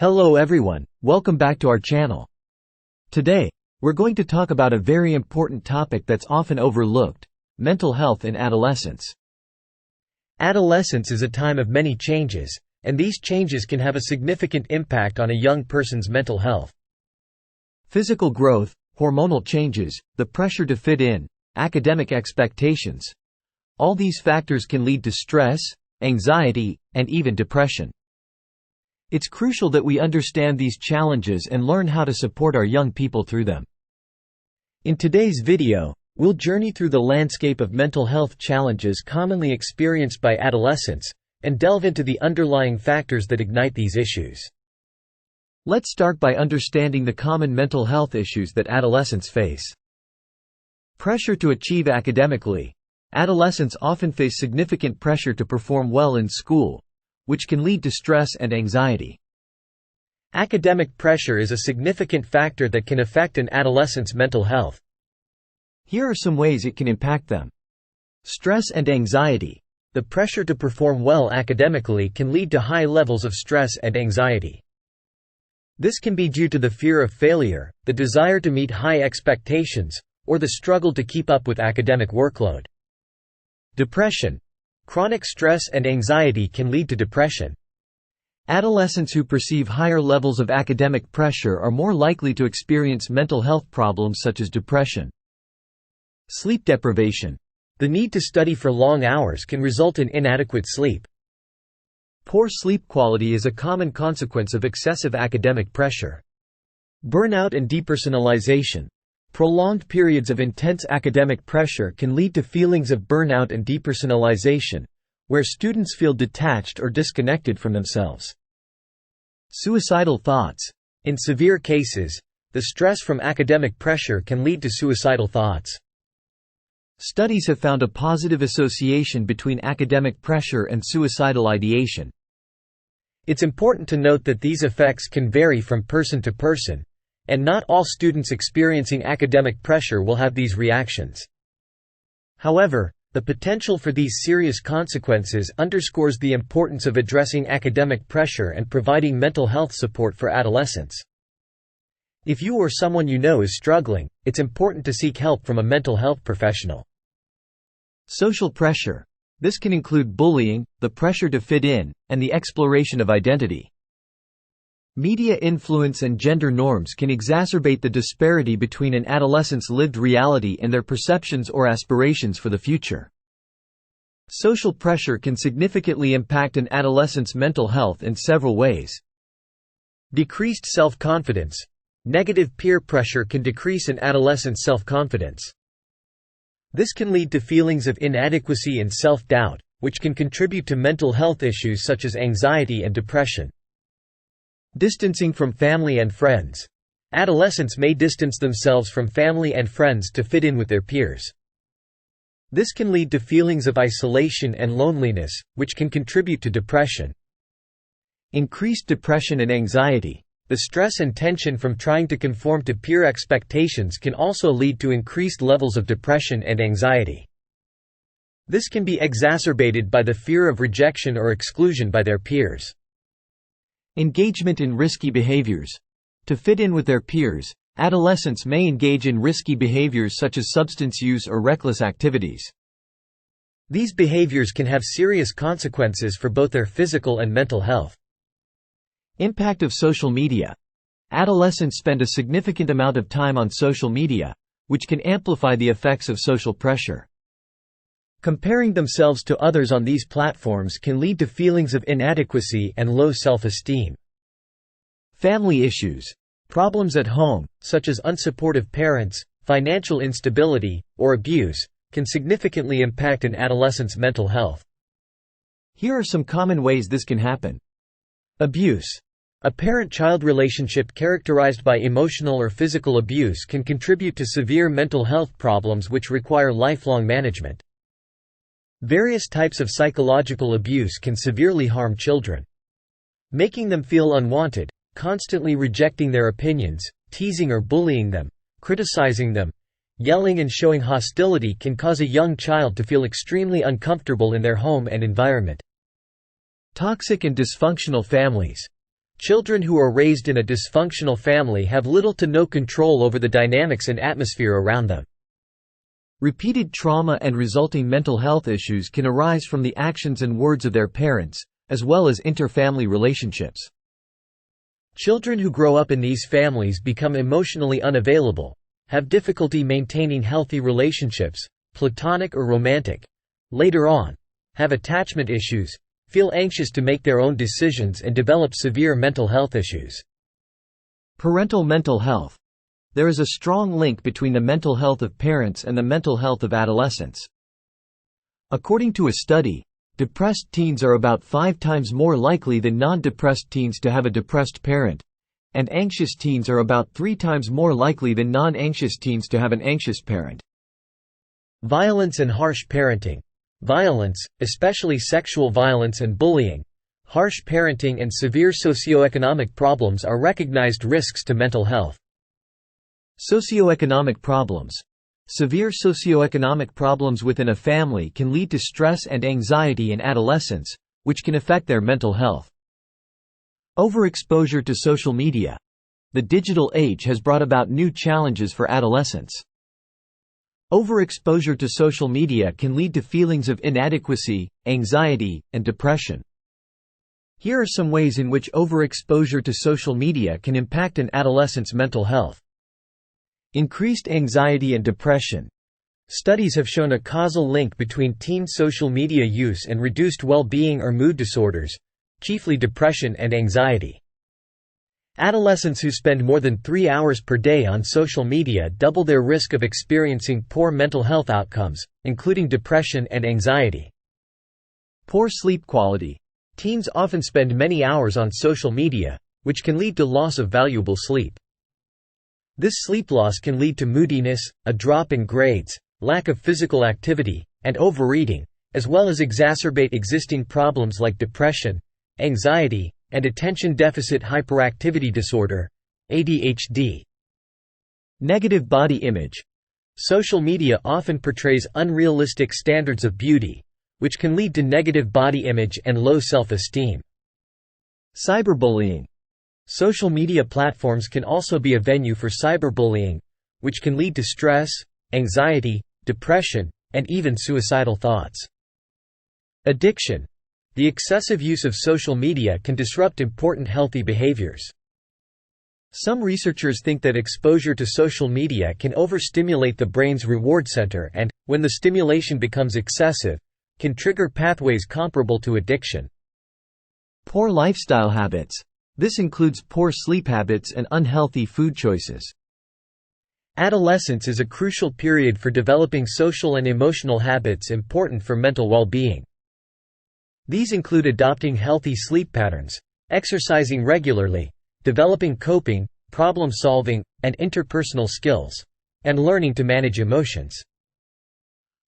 Hello everyone, welcome back to our channel. Today, we're going to talk about a very important topic that's often overlooked: mental health in adolescence. Adolescence is a time of many changes, and these changes can have a significant impact on a young person's mental health. Physical growth, hormonal changes, the pressure to fit in, academic expectations. All these factors can lead to stress, anxiety, and even depression. It's crucial that we understand these challenges and learn how to support our young people through them. In today's video, we'll journey through the landscape of mental health challenges commonly experienced by adolescents, and delve into the underlying factors that ignite these issues. Let's start by understanding the common mental health issues that adolescents face. Pressure to achieve academically. Adolescents often face significant pressure to perform well in school, which can lead to stress and anxiety. Academic pressure is a significant factor that can affect an adolescent's mental health. Here are some ways it can impact them. Stress and anxiety. The pressure to perform well academically can lead to high levels of stress and anxiety. This can be due to the fear of failure, the desire to meet high expectations, or the struggle to keep up with academic workload. Depression. Chronic stress and anxiety can lead to depression. Adolescents who perceive higher levels of academic pressure are more likely to experience mental health problems such as depression. Sleep deprivation. The need to study for long hours can result in inadequate sleep. Poor sleep quality is a common consequence of excessive academic pressure. Burnout and depersonalization. Prolonged periods of intense academic pressure can lead to feelings of burnout and depersonalization, where students feel detached or disconnected from themselves. Suicidal thoughts. In severe cases, the stress from academic pressure can lead to suicidal thoughts. Studies have found a positive association between academic pressure and suicidal ideation. It's important to note that these effects can vary from person to person, and not all students experiencing academic pressure will have these reactions. However, the potential for these serious consequences underscores the importance of addressing academic pressure and providing mental health support for adolescents. If you or someone you know is struggling, it's important to seek help from a mental health professional. Social pressure. This can include bullying, the pressure to fit in, and the exploration of identity. Media influence and gender norms can exacerbate the disparity between an adolescent's lived reality and their perceptions or aspirations for the future. Social pressure can significantly impact an adolescent's mental health in several ways. Decreased self-confidence. Negative peer pressure can decrease an adolescent's self-confidence. This can lead to feelings of inadequacy and self-doubt, which can contribute to mental health issues such as anxiety and depression. Distancing from family and friends. Adolescents may distance themselves from family and friends to fit in with their peers. This can lead to feelings of isolation and loneliness, which can contribute to depression. Increased depression and anxiety. The stress and tension from trying to conform to peer expectations can also lead to increased levels of depression and anxiety. This can be exacerbated by the fear of rejection or exclusion by their peers. Engagement in risky behaviors. To fit in with their peers, adolescents may engage in risky behaviors such as substance use or reckless activities. These behaviors can have serious consequences for both their physical and mental health. Impact of social media. Adolescents spend a significant amount of time on social media, which can amplify the effects of social pressure. Comparing themselves to others on these platforms can lead to feelings of inadequacy and low self-esteem. Family issues. Problems at home, such as unsupportive parents, financial instability, or abuse, can significantly impact an adolescent's mental health. Here are some common ways this can happen. Abuse. A parent-child relationship characterized by emotional or physical abuse can contribute to severe mental health problems which require lifelong management. Various types of psychological abuse can severely harm children. Making them feel unwanted, constantly rejecting their opinions, teasing or bullying them, criticizing them, yelling and showing hostility can cause a young child to feel extremely uncomfortable in their home and environment. Toxic and dysfunctional families. Children who are raised in a dysfunctional family have little to no control over the dynamics and atmosphere around them. Repeated trauma and resulting mental health issues can arise from the actions and words of their parents, as well as inter-family relationships. Children who grow up in these families become emotionally unavailable, have difficulty maintaining healthy relationships, platonic or romantic. Later on, have attachment issues, feel anxious to make their own decisions, and develop severe mental health issues. Parental mental health. There is a strong link between the mental health of parents and the mental health of adolescents. According to a study, depressed teens are about 5 times more likely than non-depressed teens to have a depressed parent, and anxious teens are about 3 times more likely than non-anxious teens to have an anxious parent. Violence and harsh parenting. Violence, especially sexual violence and bullying, harsh parenting and severe socioeconomic problems are recognized risks to mental health. Socioeconomic problems. Severe socioeconomic problems within a family can lead to stress and anxiety in adolescents, which can affect their mental health. Overexposure to social media. The digital age has brought about new challenges for adolescents. Overexposure to social media can lead to feelings of inadequacy, anxiety, and depression. Here are some ways in which overexposure to social media can impact an adolescent's mental health. Increased anxiety and depression. Studies have shown a causal link between teen social media use and reduced well-being or mood disorders, chiefly depression and anxiety. Adolescents who spend more than 3 hours per day on social media double their risk of experiencing poor mental health outcomes, including depression and anxiety. Poor sleep quality. Teens often spend many hours on social media, which can lead to loss of valuable sleep. This sleep loss can lead to moodiness, a drop in grades, lack of physical activity, and overeating, as well as exacerbate existing problems like depression, anxiety, and attention deficit hyperactivity disorder, ADHD. Negative body image. Social media often portrays unrealistic standards of beauty, which can lead to negative body image and low self-esteem. Cyberbullying. Social media platforms can also be a venue for cyberbullying, which can lead to stress, anxiety, depression, and even suicidal thoughts. Addiction. The excessive use of social media can disrupt important healthy behaviors. Some researchers think that exposure to social media can overstimulate the brain's reward center and, when the stimulation becomes excessive, can trigger pathways comparable to addiction. Poor lifestyle habits. This includes poor sleep habits and unhealthy food choices. Adolescence is a crucial period for developing social and emotional habits important for mental well-being. These include adopting healthy sleep patterns, exercising regularly, developing coping, problem-solving, and interpersonal skills, and learning to manage emotions.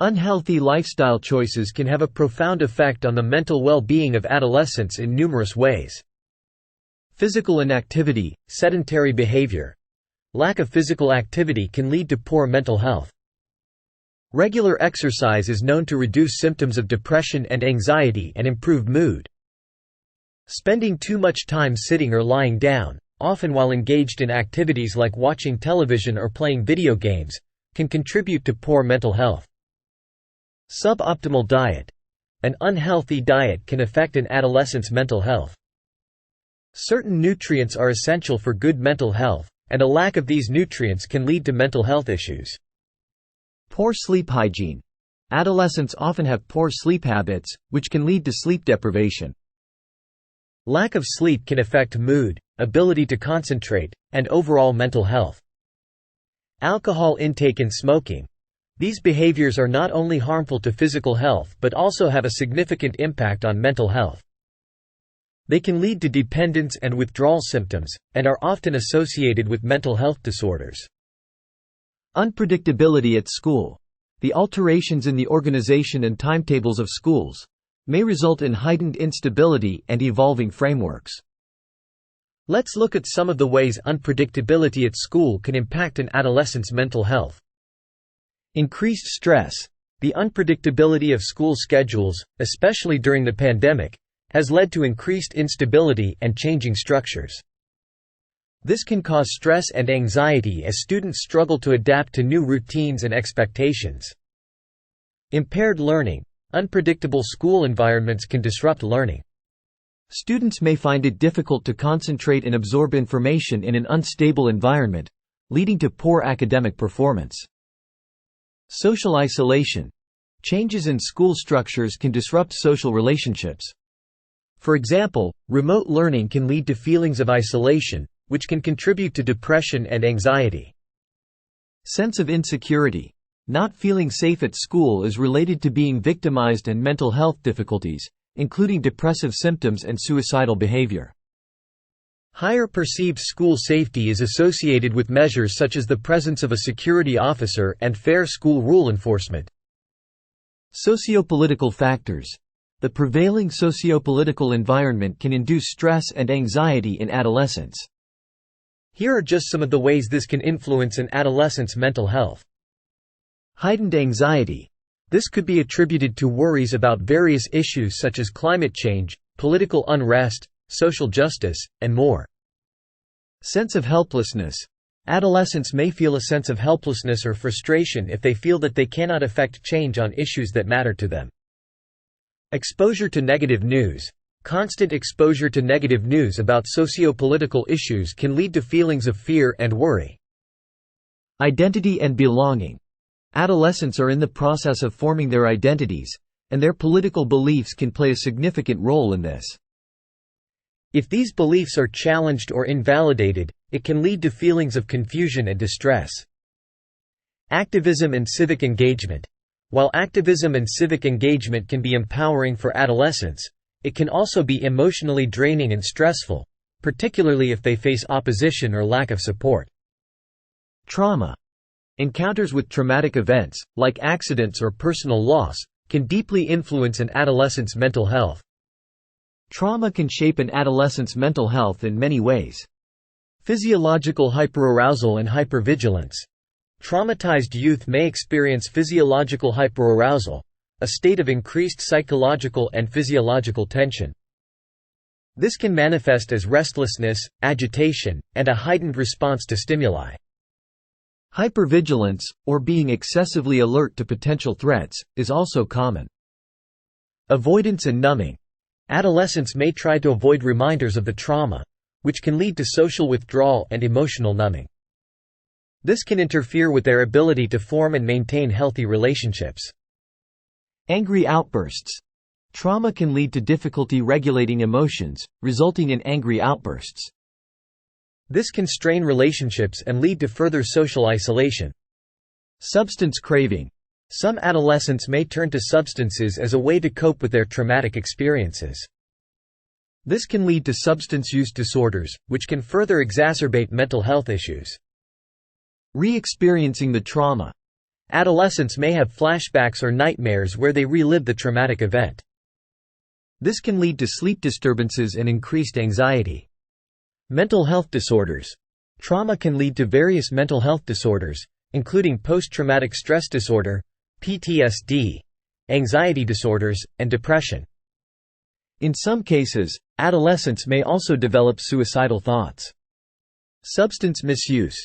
Unhealthy lifestyle choices can have a profound effect on the mental well-being of adolescents in numerous ways. Physical inactivity, sedentary behavior. Lack of physical activity can lead to poor mental health. Regular exercise is known to reduce symptoms of depression and anxiety and improve mood. Spending too much time sitting or lying down, often while engaged in activities like watching television or playing video games, can contribute to poor mental health. Suboptimal diet. An unhealthy diet can affect an adolescent's mental health. Certain nutrients are essential for good mental health, and a lack of these nutrients can lead to mental health issues. Poor sleep hygiene. Adolescents often have poor sleep habits, which can lead to sleep deprivation. Lack of sleep can affect mood, ability to concentrate, and overall mental health. Alcohol intake and smoking. These behaviors are not only harmful to physical health but also have a significant impact on mental health. They can lead to dependence and withdrawal symptoms, and are often associated with mental health disorders. Unpredictability at school. The alterations in the organization and timetables of schools may result in heightened instability and evolving frameworks. Let's look at some of the ways unpredictability at school can impact an adolescent's mental health. Increased stress. The unpredictability of school schedules, especially during the pandemic, has led to increased instability and changing structures. This can cause stress and anxiety as students struggle to adapt to new routines and expectations. Impaired learning. Unpredictable school environments can disrupt learning. Students may find it difficult to concentrate and absorb information in an unstable environment, leading to poor academic performance. Social isolation. Changes in school structures can disrupt social relationships. For example, remote learning can lead to feelings of isolation, which can contribute to depression and anxiety. Sense of insecurity. Not feeling safe at school is related to being victimized and mental health difficulties, including depressive symptoms and suicidal behavior. Higher perceived school safety is associated with measures such as the presence of a security officer and fair school rule enforcement. Sociopolitical factors. The prevailing sociopolitical environment can induce stress and anxiety in adolescents. Here are just some of the ways this can influence an adolescent's mental health. Heightened anxiety. This could be attributed to worries about various issues such as climate change, political unrest, social justice, and more. Sense of helplessness. Adolescents may feel a sense of helplessness or frustration if they feel that they cannot affect change on issues that matter to them. Exposure to negative news. Constant exposure to negative news about socio-political issues can lead to feelings of fear and worry. Identity and belonging. Adolescents are in the process of forming their identities, and their political beliefs can play a significant role in this. If these beliefs are challenged or invalidated, it can lead to feelings of confusion and distress. Activism and civic engagement. While activism and civic engagement can be empowering for adolescents, it can also be emotionally draining and stressful, particularly if they face opposition or lack of support. Trauma. Encounters with traumatic events, like accidents or personal loss, can deeply influence an adolescent's mental health. Trauma can shape an adolescent's mental health in many ways. Physiological hyperarousal and hypervigilance. Traumatized youth may experience physiological hyperarousal, a state of increased psychological and physiological tension. This can manifest as restlessness, agitation, and a heightened response to stimuli. Hypervigilance, or being excessively alert to potential threats, is also common. Avoidance and numbing. Adolescents may try to avoid reminders of the trauma, which can lead to social withdrawal and emotional numbing. This can interfere with their ability to form and maintain healthy relationships. Angry outbursts. Trauma can lead to difficulty regulating emotions, resulting in angry outbursts. This can strain relationships and lead to further social isolation. Substance craving. Some adolescents may turn to substances as a way to cope with their traumatic experiences. This can lead to substance use disorders, which can further exacerbate mental health issues. Re-experiencing the trauma. Adolescents may have flashbacks or nightmares where they relive the traumatic event. This can lead to sleep disturbances and increased anxiety. Mental health disorders. Trauma can lead to various mental health disorders, including post-traumatic stress disorder, PTSD, anxiety disorders, and depression. In some cases, adolescents may also develop suicidal thoughts. Substance misuse.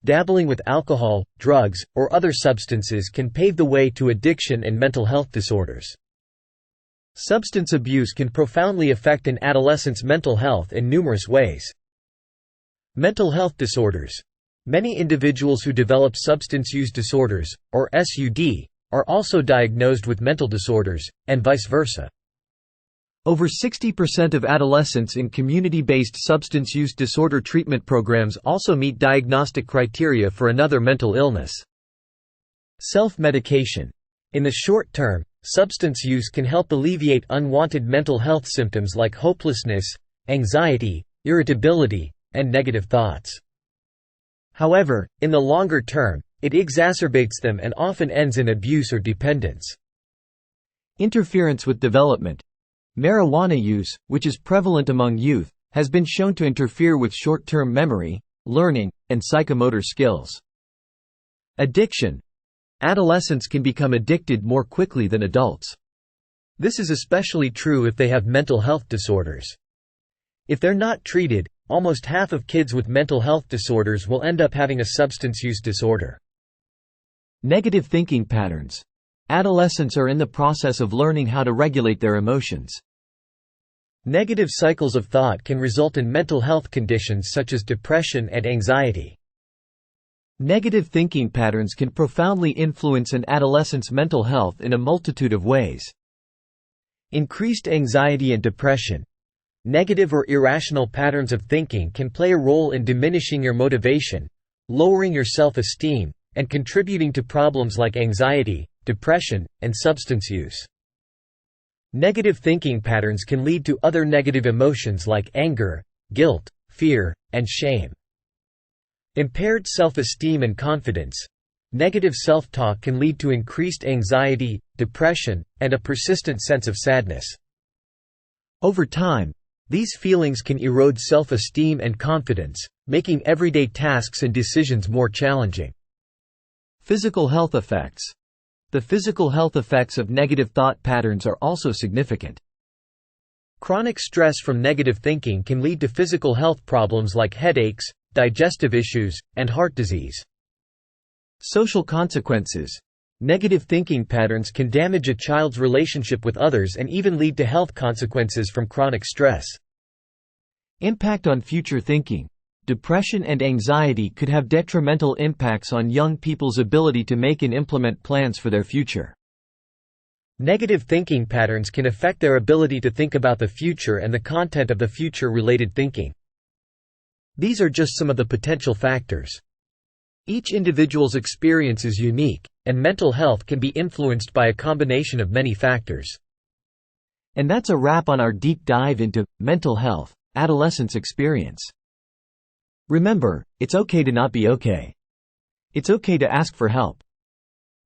Dabbling with alcohol, drugs, or other substances can pave the way to addiction and mental health disorders. Substance abuse can profoundly affect an adolescent's mental health in numerous ways. Mental health disorders. Many individuals who develop substance use disorders, or SUD, are also diagnosed with mental disorders, and vice versa. Over 60% of adolescents in community-based substance use disorder treatment programs also meet diagnostic criteria for another mental illness. Self-medication. In the short term, substance use can help alleviate unwanted mental health symptoms like hopelessness, anxiety, irritability, and negative thoughts. However, in the longer term, it exacerbates them and often ends in abuse or dependence. Interference with development. Marijuana use, which is prevalent among youth, has been shown to interfere with short-term memory, learning, and psychomotor skills. Addiction. Adolescents can become addicted more quickly than adults. This is especially true if they have mental health disorders. If they're not treated, almost half of kids with mental health disorders will end up having a substance use disorder. Negative thinking patterns. Adolescents are in the process of learning how to regulate their emotions. Negative cycles of thought can result in mental health conditions such as depression and anxiety. Negative thinking patterns can profoundly influence an adolescent's mental health in a multitude of ways. Increased anxiety and depression. Negative or irrational patterns of thinking can play a role in diminishing your motivation, lowering your self-esteem, and contributing to problems like anxiety, depression, and substance use. Negative thinking patterns can lead to other negative emotions like anger, guilt, fear, and shame. Impaired self-esteem and confidence. Negative self-talk can lead to increased anxiety, depression, and a persistent sense of sadness. Over time, these feelings can erode self-esteem and confidence, making everyday tasks and decisions more challenging. Physical health effects. The physical health effects of negative thought patterns are also significant. Chronic stress from negative thinking can lead to physical health problems like headaches, digestive issues, and heart disease. Social consequences. Negative thinking patterns can damage a child's relationship with others and even lead to health consequences from chronic stress. Impact on future thinking. Depression and anxiety could have detrimental impacts on young people's ability to make and implement plans for their future. Negative thinking patterns can affect their ability to think about the future and the content of the future-related thinking. These are just some of the potential factors. Each individual's experience is unique, and mental health can be influenced by a combination of many factors. And that's a wrap on our deep dive into mental health, adolescence experience. Remember, it's okay to not be okay. It's okay to ask for help.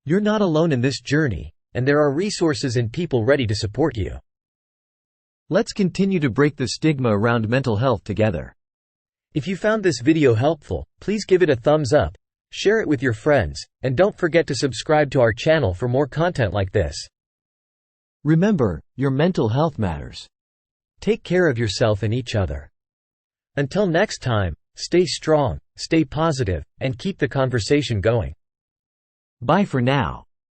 You're not alone in this journey, and there are resources and people ready to support you. Let's continue to break the stigma around mental health together. If you found this video helpful, please give it a thumbs up, share it with your friends, and don't forget to subscribe to our channel for more content like this. Remember, your mental health matters. Take care of yourself and each other. Until next time, stay strong, stay positive, and keep the conversation going. Bye for now.